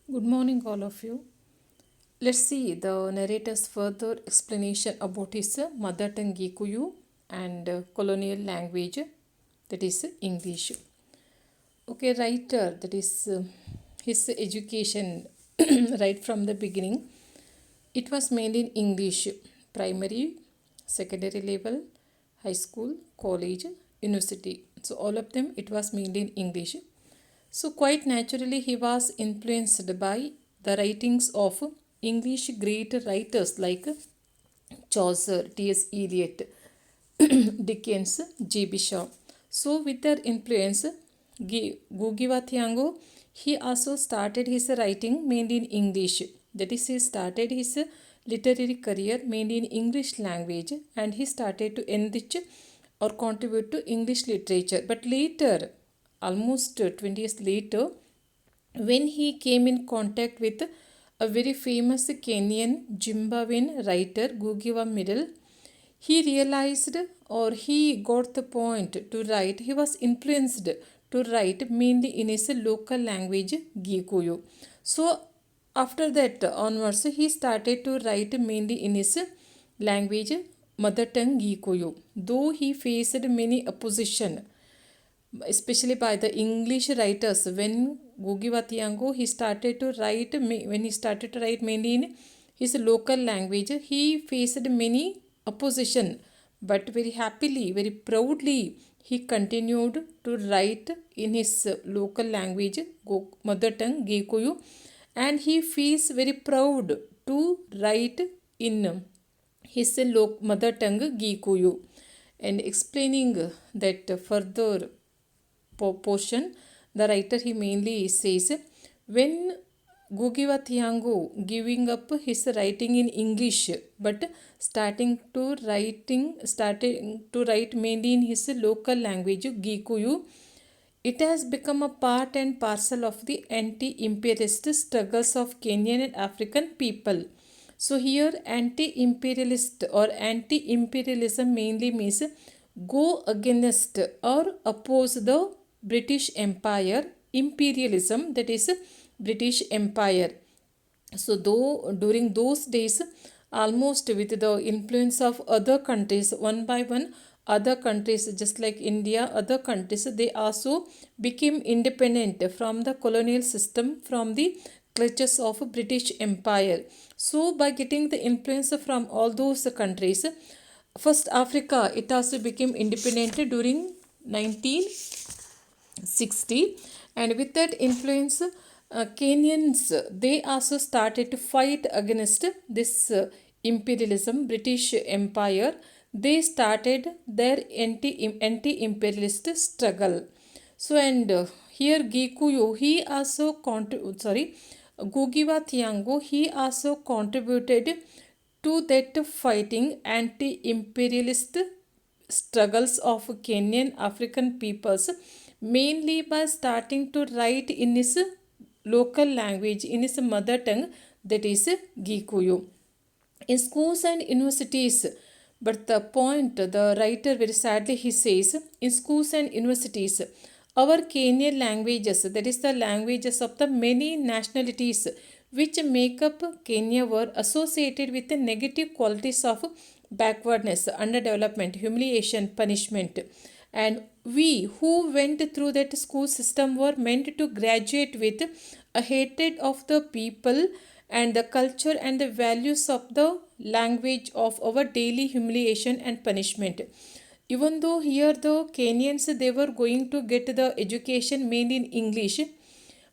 Good morning, all of you. Let's see the narrator's further explanation about his mother tongue Gikuyu and colonial language, that is English. Okay, writer, that is his education right from the beginning. It was mainly in English, primary, secondary level, high school, college, university. So, all of them, it was mainly in English. So, quite naturally, he was influenced by the writings of English great writers like Chaucer, T.S. Eliot, Dickens, G.B. Shaw. So, with their influence, Gugiwa Thiago, he also started his writing mainly in English. That is, he started his literary career mainly in English language and he started to enrich or contribute to English literature. But later, almost 20 years later, when he came in contact with a very famous Kenyan Zimbabwean writer Gugiwa Middle, he realized or he got the point to write, he was influenced to write mainly in his local language Gikuyu. So after that onwards, he started to write mainly in his language mother tongue Gikuyu. Though he faced many opposition, especially by the English writers. When Gugi Watiango he started to write mainly in his local language, he faced many opposition, but very happily, very proudly, he continued to write in his local language, mother tongue Gikuyu, and he feels very proud to write in his mother tongue Gikuyu. And explaining that further portion, the writer he mainly says when Gugiwa Thiago giving up his writing in English but starting to write mainly in his local language Gikuyu, it has become a part and parcel of the anti-imperialist struggles of Kenyan and African people. So here anti-imperialist or anti-imperialism mainly means go against or oppose the British Empire, imperialism, that is British Empire. So though during those days, almost with the influence of other countries, one by one, other countries just like India, other countries, they also became independent from the colonial system, from the clutches of British Empire. So by getting the influence from all those countries, first Africa, it also became independent during 1960, and with that influence, Kenyans, they also started to fight against this imperialism, British Empire. They started their anti-imperialist struggle. So and here Gikuyu, he also Gugiwa Thiago, he also contributed to that fighting anti-imperialist struggles of Kenyan African peoples, mainly by starting to write in his local language, in his mother tongue, that is Gikuyu. In schools and universities, but the point, the writer very sadly he says, in schools and universities, our Kenyan languages, that is the languages of the many nationalities which make up Kenya, were associated with the negative qualities of backwardness, underdevelopment, humiliation, punishment. And we who went through that school system were meant to graduate with a hatred of the people and the culture and the values of the language of our daily humiliation and punishment. Even though here the Kenyans, they were going to get the education mainly in English,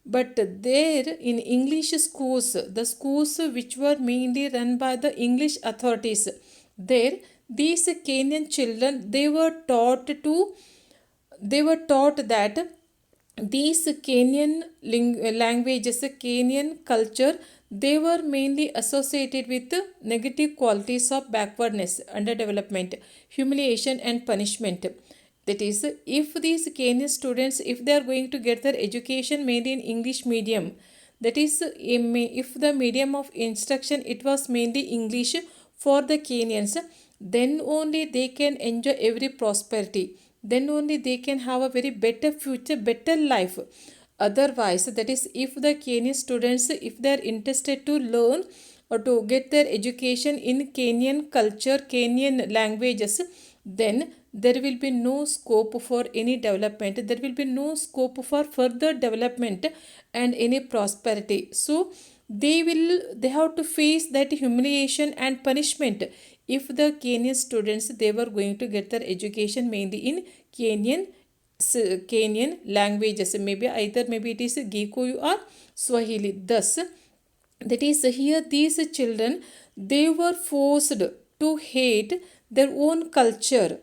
but there in English schools, the schools which were mainly run by the English authorities, there these Kenyan children, they were taught that these Kenyan languages, Kenyan culture, they were mainly associated with the negative qualities of backwardness, underdevelopment, humiliation, and punishment. That is, if these Kenyan students, if they are going to get their education mainly in English medium, that is, if the medium of instruction it was mainly English for the Kenyans, then only they can enjoy every prosperity. Then only they can have a very better future, better life. Otherwise, that is, if the Kenyan students, if they are interested to learn or to get their education in Kenyan culture, Kenyan languages, then there will be no scope for any development, there will be no scope for further development and any prosperity. So they have to face that humiliation and punishment if the Kenyan students, they were going to get their education mainly in Kenyan languages, maybe it is Gikuyu or Swahili. Thus, that is, here these children, they were forced to hate their own culture,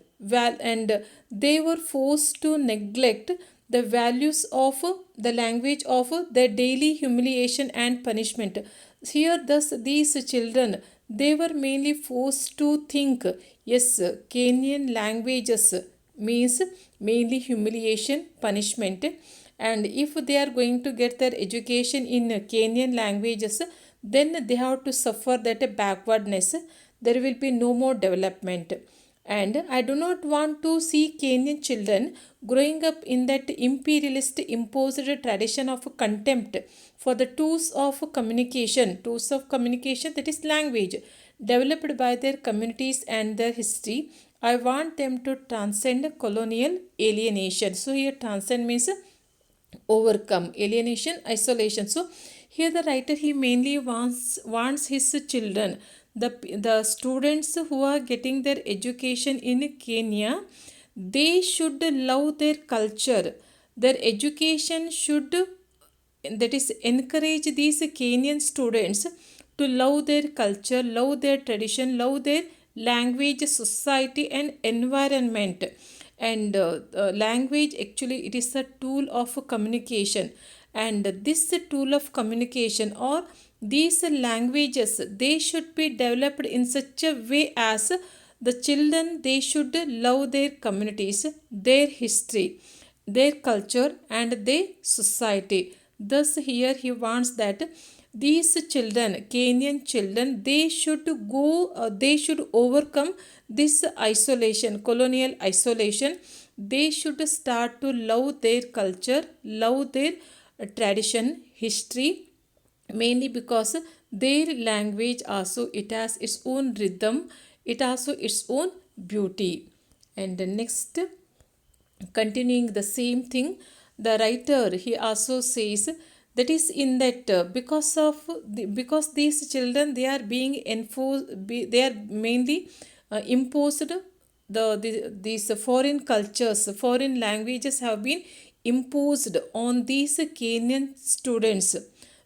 and they were forced to neglect the values of the language of their daily humiliation and punishment. Here, thus, these children, they were mainly forced to think, yes, Kenyan languages means mainly humiliation, punishment, and if they are going to get their education in Kenyan languages, then they have to suffer that backwardness, there will be no more development. And I do not want to see Kenyan children growing up in that imperialist imposed tradition of contempt for the tools of communication, that is language, developed by their communities and their history. I want them to transcend colonial alienation. So here transcend means overcome alienation, isolation. So here the writer, he mainly wants his children, the students who are getting their education in Kenya, they should love their culture. Their education should, that is, encourage these Kenyan students to love their culture, love their tradition, love their language, society and environment. And language, actually, it is a tool of communication, and this tool of communication, or these languages, they should be developed in such a way as the children, they should love their communities, their history, their culture and their society. Thus here he wants that these children, Kenyan children, they should overcome this isolation, colonial isolation. They should start to love their culture, love their tradition, history, mainly because their language also, it has its own rhythm, it also its own beauty. And the next, continuing the same thing, the writer, he also says, that is, in that because these children, they are being enforced, they are mainly imposed, these foreign cultures, foreign languages have been imposed on these Kenyan students.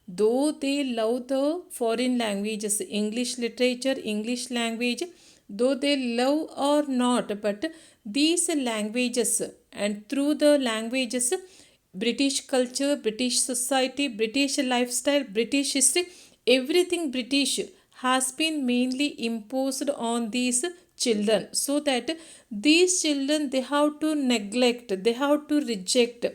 Though they love the foreign languages, English literature, English language, though they love or not, but these languages, and through the languages, British culture, British society, British lifestyle, British history, everything British has been mainly imposed on these children, so that these children, they have to neglect, they have to reject,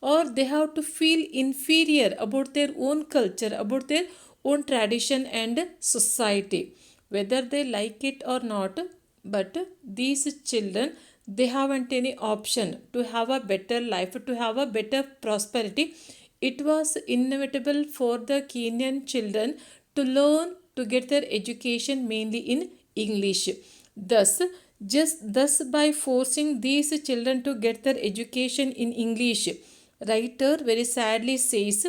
or they have to feel inferior about their own culture, about their own tradition and society, whether they like it or not. But these children, they haven't any option to have a better life, to have a better prosperity. It was inevitable for the Kenyan children to learn, to get their education mainly in English. Thus by forcing these children to get their education in English, writer very sadly says,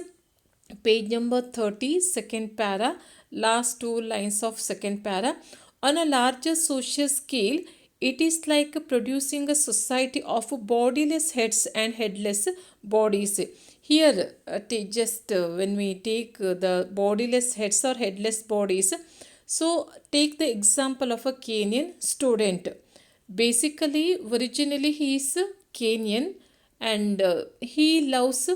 page number 30, second para, last two lines of second para, on a larger social scale, it is like producing a society of bodiless heads and headless bodies. Here, when we take the bodiless heads or headless bodies, so take the example of a Kenyan student. Basically, originally he is Kenyan, and he loves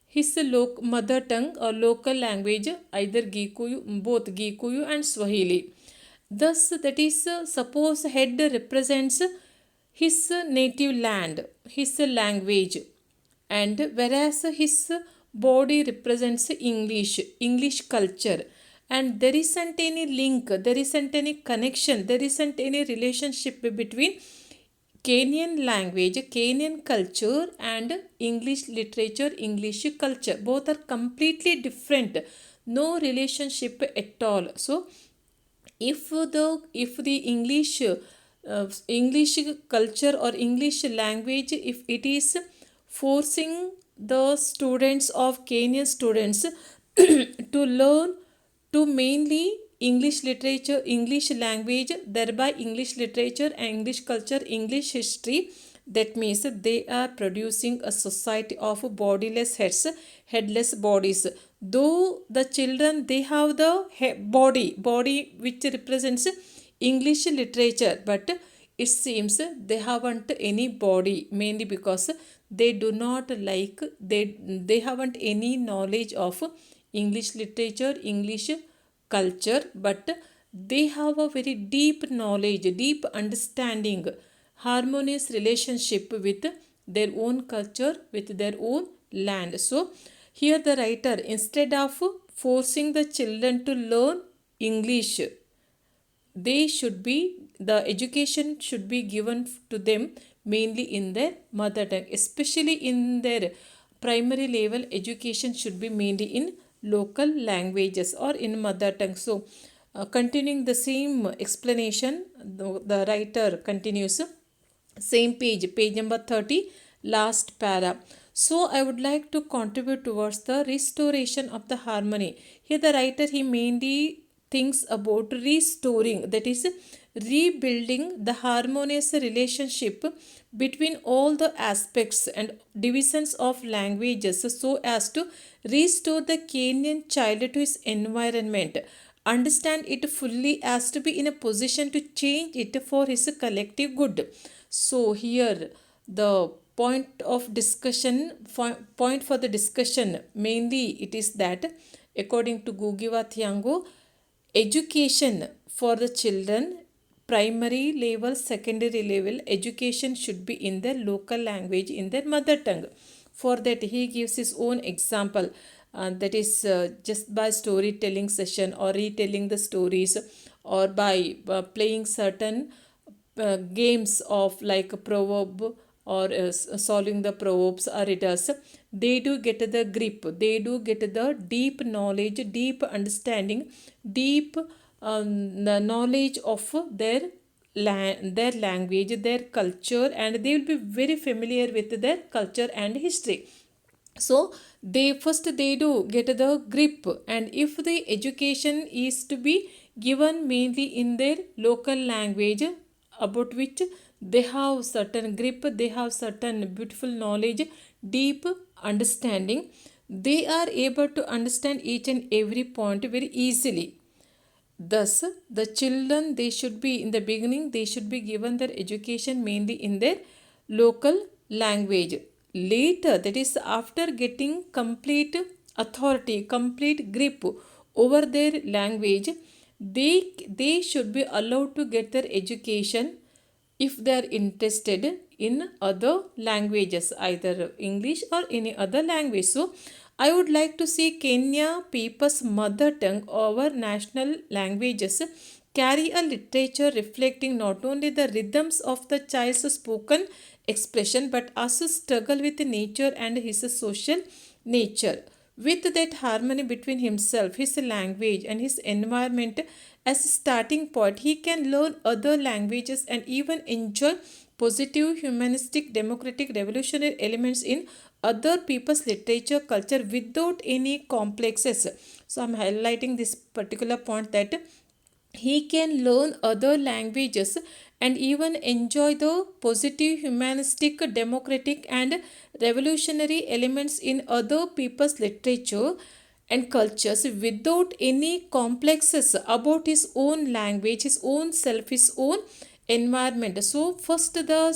his mother tongue or local language, either Gikuyu, both Gikuyu and Swahili. Thus, that is, suppose head represents his native land, his language, and whereas his body represents English culture, and there isn't any link, there isn't any connection, there isn't any relationship between Kenyan language, Kenyan culture, and English literature, English culture. Both are completely different. No relationship at all. So, if the English culture or English language, if it is forcing the students of Kenyan students to learn to mainly English literature, English language, thereby English literature and English culture, English history. That means they are producing a society of bodiless heads, headless bodies. Though the children they have the body which represents English literature, but it seems they haven't any body, mainly because they do not like they haven't any knowledge of English literature, English culture, but they have a very deep knowledge, deep understanding, harmonious relationship with their own culture, with their own land. So, here the writer, instead of forcing the children to learn English, they should be the education should be given to them mainly in their mother tongue, especially in their primary level education should be mainly in local languages or in mother tongue. So continuing the same explanation, the writer continues, same page number 30, last para. So I would like to contribute towards the restoration of the harmony. Here the writer he mainly thinks about restoring, that is rebuilding the harmonious relationship between all the aspects and divisions of languages, so as to restore the Kenyan child to his environment, understand it fully, as to be in a position to change it for his collective good. So here the point for the discussion mainly it is that, according to Gugiwa Thiango, education for the children, primary level, secondary level, education should be in their local language, in their mother tongue. For that he gives his own example, that is just by storytelling session or retelling the stories, or by playing certain games of like a proverb, or solving the proverbs or riddles. They do get the grip, they do get the deep knowledge, deep understanding, deep the knowledge of their their language, their culture, and they will be very familiar with their culture and history. So they do get the grip, and if the education is to be given mainly in their local language, about which they have certain grip, they have certain beautiful knowledge, deep understanding, they are able to understand each and every point very easily. Thus, the children, they should be in the beginning, they should be given their education mainly in their local language. Later, that is after getting complete authority, complete grip over their language, they should be allowed to get their education if they are interested in other languages, either English or any other language. So, I would like to see Kenya people's mother tongue over national languages carry a literature reflecting not only the rhythms of the child's spoken expression, but also struggle with nature and his social nature. With that harmony between himself, his language, and his environment as a starting point, he can learn other languages and even enjoy positive, humanistic, democratic, revolutionary elements in other people's literature, culture without any complexes. So, I'm highlighting this particular point, that he can learn other languages and even enjoy the positive, humanistic, democratic, and revolutionary elements in other people's literature and cultures without any complexes about his own language, his own self, his own environment. So, first the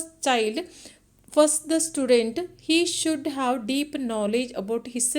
student, he should have deep knowledge about his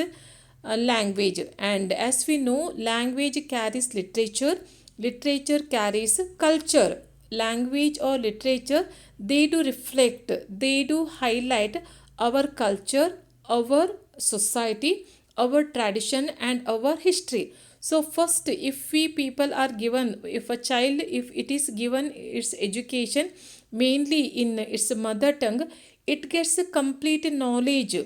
language, and as we know, language carries literature, literature carries culture. Language or literature, they do reflect, they do highlight our culture, our society, our tradition, and our history. So first, if we people are given, if a child, if it is given its education mainly in its mother tongue, it gets a complete knowledge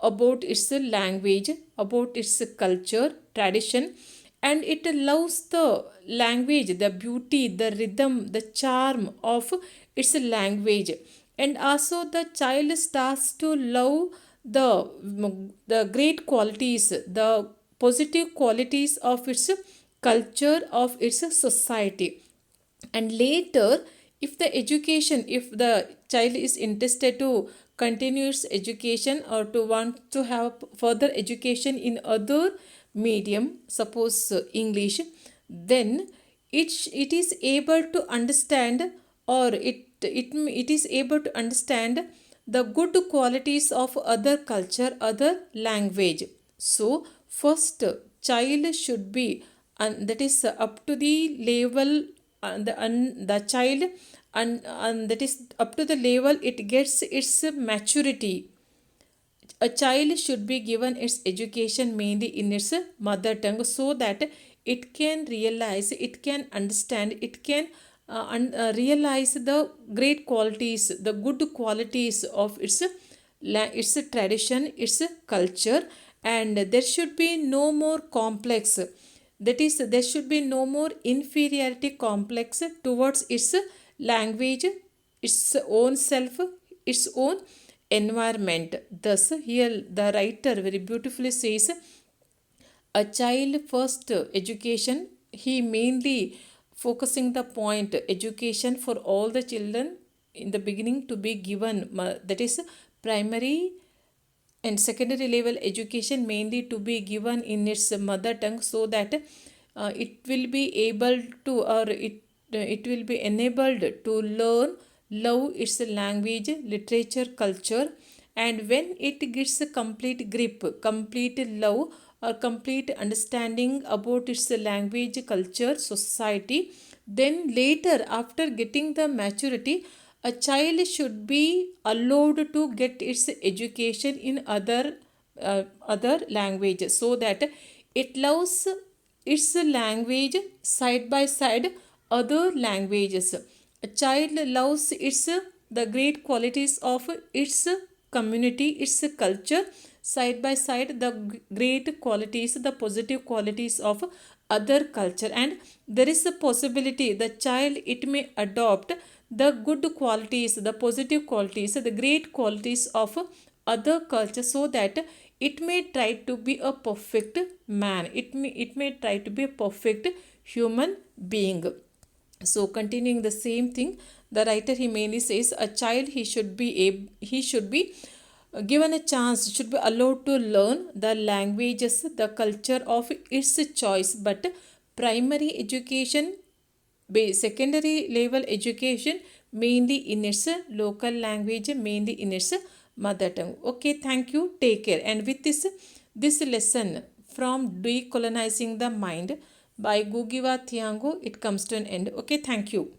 about its language, about its culture, tradition, and it loves the language, the beauty, the rhythm, the charm of its language. And also the child starts to love the great qualities, the positive qualities of its culture, of its society. And later, if the education, if the child is interested to continue its education or to want to have further education in other medium, suppose English, then it is able to understand, or it is able to understand the good qualities of other culture, other language. So first, child should be, and that is up to the level, the child, and that is up to the level it gets its maturity. A child should be given its education mainly in its mother tongue, so that it can realize, it can understand, it can realize the great qualities, the good qualities of its tradition, its culture. And there should be no more complex, that is, there should be no more inferiority complex towards its language, its own self, its own environment. Thus, here the writer very beautifully says, a child first education, he mainly focusing the point education for all the children in the beginning to be given, that is primary and secondary level education mainly to be given in its mother tongue, so that it will be able to, or it will be enabled to learn, love its language, literature, culture. And when it gets a complete grip, complete love, or complete understanding about its language, culture, society, then later after getting the maturity, a child should be allowed to get its education in other languages, so that it loves its language side by side other languages. A child loves the great qualities of its community, its culture, side by side the great qualities, the positive qualities of other culture. And there is a possibility the child, it may adopt the good qualities, the positive qualities, the great qualities of other culture, so that it may try to be a perfect man, it may try to be a perfect human being. So continuing the same thing, the writer he mainly says, a child, he should be given a chance, should be allowed to learn the languages, the culture of its choice, but primary education, secondary level education mainly in its local language, mainly in its mother tongue. Okay, thank you, take care. And with this lesson from Decolonizing the Mind by Gugiwa Thiago, it comes to an end. Okay, thank you.